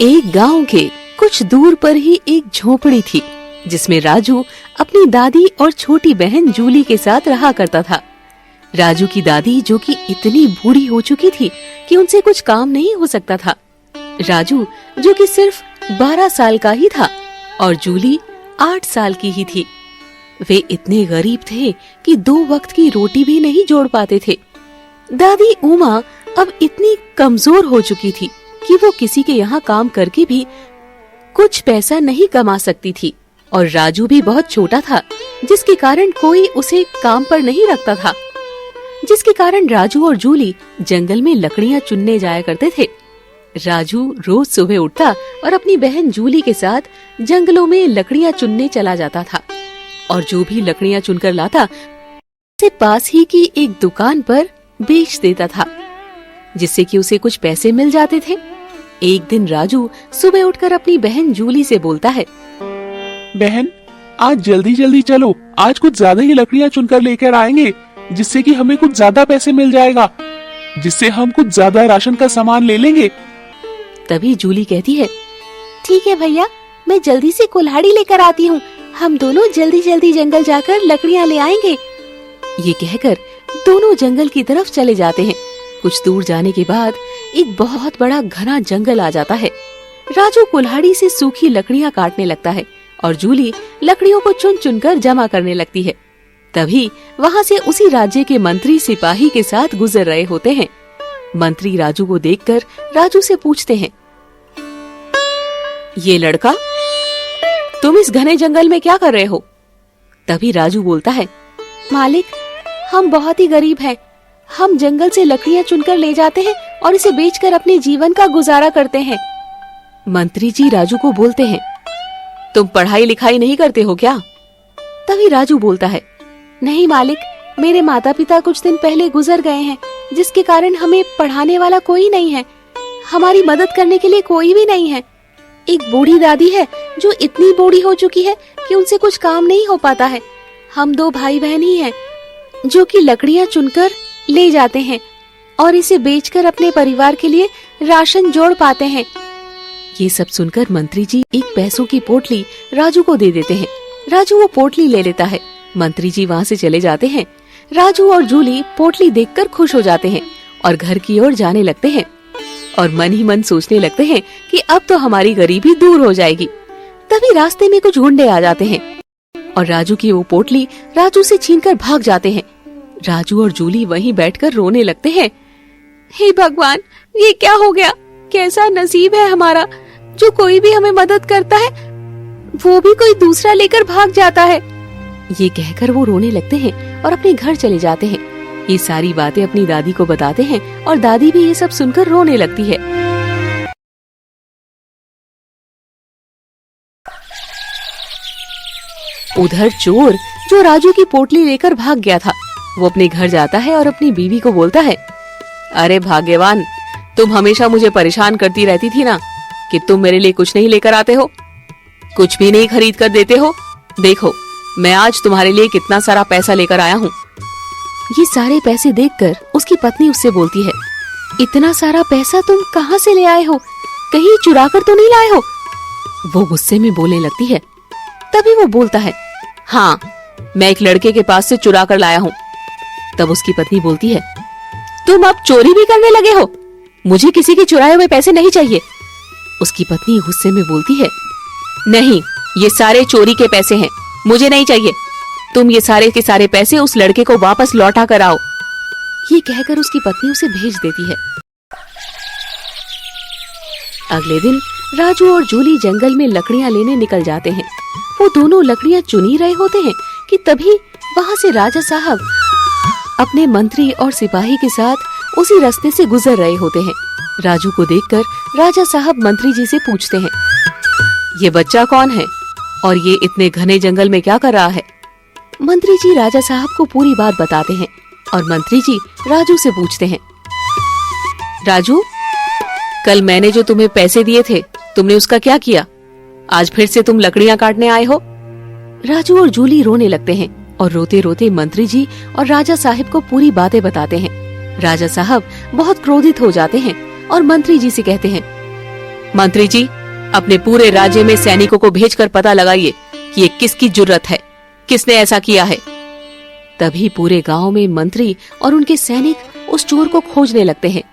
एक गांव के कुछ दूर पर ही एक झोपड़ी थी जिसमें राजू अपनी दादी और छोटी बहन जूली के साथ रहा करता था। राजू की दादी जो कि इतनी बूढ़ी हो चुकी थी कि उनसे कुछ काम नहीं हो सकता था। राजू जो कि सिर्फ 12 साल का ही था और जूली 8 साल की ही थी। वे इतने गरीब थे कि 2 वक्त की रोटी भी नहीं जोड़ पाते थे। दादी उमा अब इतनी कमजोर हो चुकी थी कि वो किसी के यहाँ काम करके भी कुछ पैसा नहीं कमा सकती थी और राजू भी बहुत छोटा था जिसके कारण कोई उसे काम पर नहीं रखता था, जिसके कारण राजू और जूली जंगल में लकड़ियाँ चुनने जाया करते थे। राजू रोज सुबह उठता और अपनी बहन जूली के साथ जंगलों में लकड़ियाँ चुनने चला जाता था और जो भी लकड़ियाँ चुनकर लाता उसे पास ही की एक दुकान पर बेच देता था जिससे कि उसे कुछ पैसे मिल जाते थे। एक दिन राजू सुबह उठकर अपनी बहन जूली से बोलता है, बहन आज जल्दी जल्दी चलो, आज कुछ ज्यादा ही लकड़ियाँ चुनकर लेकर आएंगे जिससे कि हमें कुछ ज्यादा पैसे मिल जाएगा, जिससे हम कुछ ज्यादा राशन का सामान ले लेंगे। तभी जूली कहती है, ठीक है भैया, मैं जल्दी से कुल्हाड़ी लेकर आती हूँ, हम दोनों जल्दी जल्दी जंगल जाकर लकड़ियाँ ले आएंगे। ये कहकर दोनों जंगल की तरफ चले जाते हैं। कुछ दूर जाने के बाद एक बहुत बड़ा घना जंगल आ जाता है। राजू कुल्हाड़ी से सूखी लकड़ियाँ काटने लगता है और जूली लकड़ियों को चुन चुनकर जमा करने लगती है। तभी वहाँ से उसी राज्य के मंत्री सिपाही के साथ गुजर रहे होते हैं। मंत्री राजू को देखकर राजू से पूछते हैं, ये लड़का, तुम इस घने जंगल में क्या कर रहे हो? तभी राजू बोलता है, मालिक, हम बहुत ही गरीब हैं। हम जंगल से लकड़ियाँ चुनकर ले जाते हैं और इसे बेचकर अपने जीवन का गुजारा करते हैं। मंत्री जी राजू को बोलते हैं, तुम पढ़ाई लिखाई नहीं करते हो क्या? तभी राजू बोलता है, नहीं मालिक, मेरे माता पिता कुछ दिन पहले गुजर गए हैं जिसके कारण हमें पढ़ाने वाला कोई नहीं है, हमारी मदद करने के लिए कोई भी नहीं है। एक बूढ़ी दादी है जो इतनी बूढ़ी हो चुकी है कि उनसे कुछ काम नहीं हो पाता है। हम 2 भाई बहन ही हैं जो कि लकड़ियाँ चुनकर ले जाते हैं और इसे बेचकर अपने परिवार के लिए राशन जोड़ पाते हैं। ये सब सुनकर मंत्री जी एक पैसों की पोटली राजू को दे देते हैं। राजू वो पोटली ले लेता है। मंत्री जी वहाँ से चले जाते हैं। राजू और जूली पोटली देखकर खुश हो जाते हैं और घर की ओर जाने लगते हैं और मन ही मन सोचने लगते हैं कि अब तो हमारी गरीबी दूर हो जाएगी। तभी रास्ते में कुछ गुंडे आ जाते हैं और राजू की वो पोटली राजू से छीनकर भाग जाते हैं। राजू और जूली वहीं बैठकर रोने लगते हैं, हे भगवान, ये क्या हो गया? कैसा नसीब है हमारा, जो कोई भी हमें मदद करता है वो भी कोई दूसरा लेकर भाग जाता है। ये कहकर वो रोने लगते हैं और अपने घर चले जाते हैं। ये सारी बातें अपनी दादी को बताते हैं और दादी भी ये सब सुनकर रोने लगती है। उधर चोर जो राजू की पोटली लेकर भाग गया था, वो अपने घर जाता है और अपनी बीवी को बोलता है, अरे भाग्यवान, तुम हमेशा मुझे परेशान करती रहती थी ना कि तुम मेरे लिए कुछ नहीं लेकर आते हो, कुछ भी नहीं खरीद कर देते हो। देखो, मैं आज तुम्हारे लिए कितना सारा पैसा लेकर आया हूँ। ये सारे पैसे देखकर उसकी पत्नी उससे बोलती है, इतना सारा पैसा तुम कहाँ से ले आए हो? कहीं चुरा कर तो नहीं लाए हो? वो गुस्से में बोलने लगती है। तभी वो बोलता है, हाँ, मैं एक लड़के के पास से चुरा कर लाया हूँ। तब उसकी पत्नी बोलती है, तुम अब चोरी भी करने लगे हो? मुझे किसी के चुराए हुए पैसे नहीं चाहिए। उसकी पत्नी गुस्से में बोलती है, नहीं, ये सारे चोरी के पैसे हैं, मुझे नहीं चाहिए। तुम ये सारे के सारे पैसे उस लड़के को वापस लौटा कर आओ। ये कहकर उसकी पत्नी उसे भेज देती है। अगले दिन राजू और जूली जंगल में लकड़ियाँ लेने निकल जाते हैं। वो दोनों लकड़ियाँ चुन ही रहे होते हैं कि तभी वहाँ से राजा साहब अपने मंत्री और सिपाही के साथ उसी रास्ते से गुजर रहे होते हैं। राजू को देखकर राजा साहब मंत्री जी से पूछते हैं, ये बच्चा कौन है और ये इतने घने जंगल में क्या कर रहा है? मंत्री जी राजा साहब को पूरी बात बताते हैं और मंत्री जी राजू से पूछते हैं, राजू, कल मैंने जो तुम्हें पैसे दिए थे, तुमने उसका क्या किया? आज फिर से तुम लकड़ियाँ काटने आए हो? राजू और जूली रोने लगते हैं और रोते रोते मंत्री जी और राजा साहब को पूरी बातें बताते हैं। राजा साहब बहुत क्रोधित हो जाते हैं और मंत्री जी से कहते हैं, मंत्री जी, अपने पूरे राज्य में सैनिकों को भेजकर पता लगाइए कि ये किसकी जुर्रत है, किसने ऐसा किया है। तभी पूरे गांव में मंत्री और उनके सैनिक उस चोर को खोजने लगते हैं।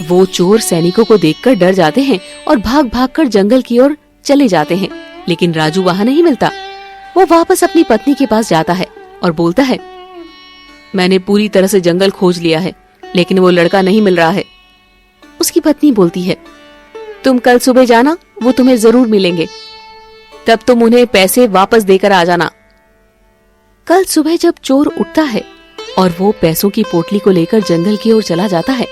वो चोर सैनिकों को देखकर डर जाते हैं और भाग भागकर जंगल की ओर चले जाते हैं, लेकिन राजू वहां नहीं मिलता। वो वापस अपनी पत्नी के पास जाता है और बोलता है, मैंने पूरी तरह से जंगल खोज लिया है, लेकिन वो लड़का नहीं मिल रहा है। उसकी पत्नी बोलती है, तुम कल सुबह जाना, वो तुम्हें जरूर मिलेंगे, तब तुम उन्हें पैसे वापस देकर आ जाना। कल सुबह जब चोर उठता है और वो पैसों की पोटली को लेकर जंगल की ओर चला जाता है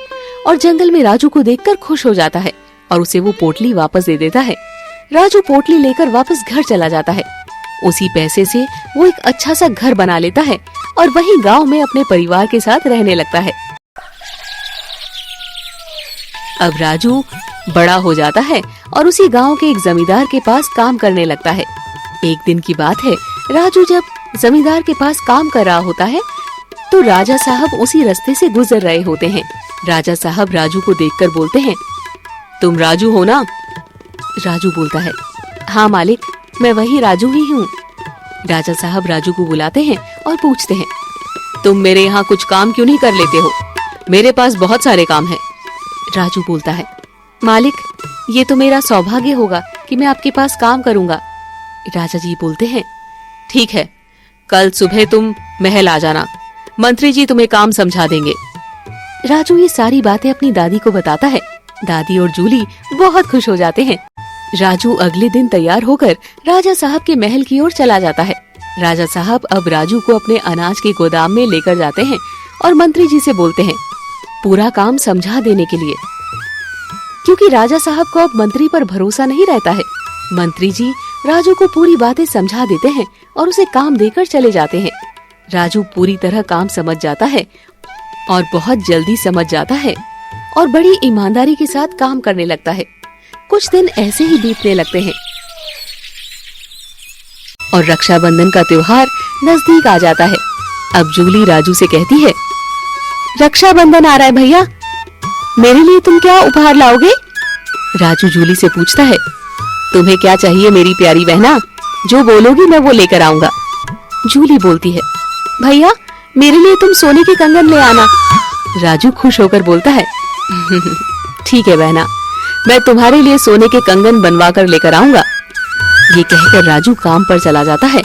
और जंगल में राजू को देखकर खुश हो जाता है और उसे वो पोटली वापस दे देता है। राजू पोटली लेकर वापस घर चला जाता है। उसी पैसे से वो एक अच्छा सा घर बना लेता है और वहीं गांव में अपने परिवार के साथ रहने लगता है। अब राजू बड़ा हो जाता है और उसी गांव के एक जमींदार के पास काम करने लगता है। एक दिन की बात है, राजू जब जमींदार के पास काम कर रहा होता है तो राजा साहब उसी रास्ते से गुजर रहे होते हैं। राजा साहब राजू को देखकर बोलते हैं, तुम राजू हो ना? राजू बोलता है, हाँ मालिक, मैं वही राजू ही हूँ। राजा साहब राजू को बुलाते हैं और पूछते हैं, तुम मेरे यहाँ कुछ काम क्यों नहीं कर लेते हो? मेरे पास बहुत सारे काम हैं। राजू बोलता है, मालिक, ये तो मेरा सौभाग्य होगा कि मैं आपके पास काम करूंगा। राजा जी बोलते हैं, ठीक है, कल सुबह तुम महल आ जाना, मंत्री जी तुम्हें काम समझा देंगे। राजू ये सारी बातें अपनी दादी को बताता है। दादी और जूली बहुत खुश हो जाते हैं। राजू अगले दिन तैयार होकर राजा साहब के महल की ओर चला जाता है। राजा साहब अब राजू को अपने अनाज के गोदाम में लेकर जाते हैं और मंत्री जी से बोलते हैं पूरा काम समझा देने के लिए, क्योंकि राजा साहब को अब मंत्री पर भरोसा नहीं रहता है। मंत्री जी राजू को पूरी बातें समझा देते हैं और उसे काम देकर चले जाते हैं। राजू पूरी तरह काम समझ जाता है और बहुत जल्दी समझ जाता है और बड़ी ईमानदारी के साथ काम करने लगता है। कुछ दिन ऐसे ही बीतने लगते हैं और रक्षाबंधन का त्योहार नजदीक आ जाता है। अब जूली राजू से कहती है, रक्षाबंधन आ रहा है भैया, मेरे लिए तुम क्या उपहार लाओगे? राजू जूली से पूछता है, तुम्हें क्या चाहिए मेरी प्यारी बहना? जो बोलोगी मैं वो लेकर आऊंगा। जूली बोलती है, भैया मेरे लिए तुम सोने के कंगन ले आना। राजू खुश होकर बोलता है, ठीक है बहना, मैं तुम्हारे लिए सोने के कंगन बनवा कर लेकर आऊंगा। ये कहकर राजू काम पर चला जाता है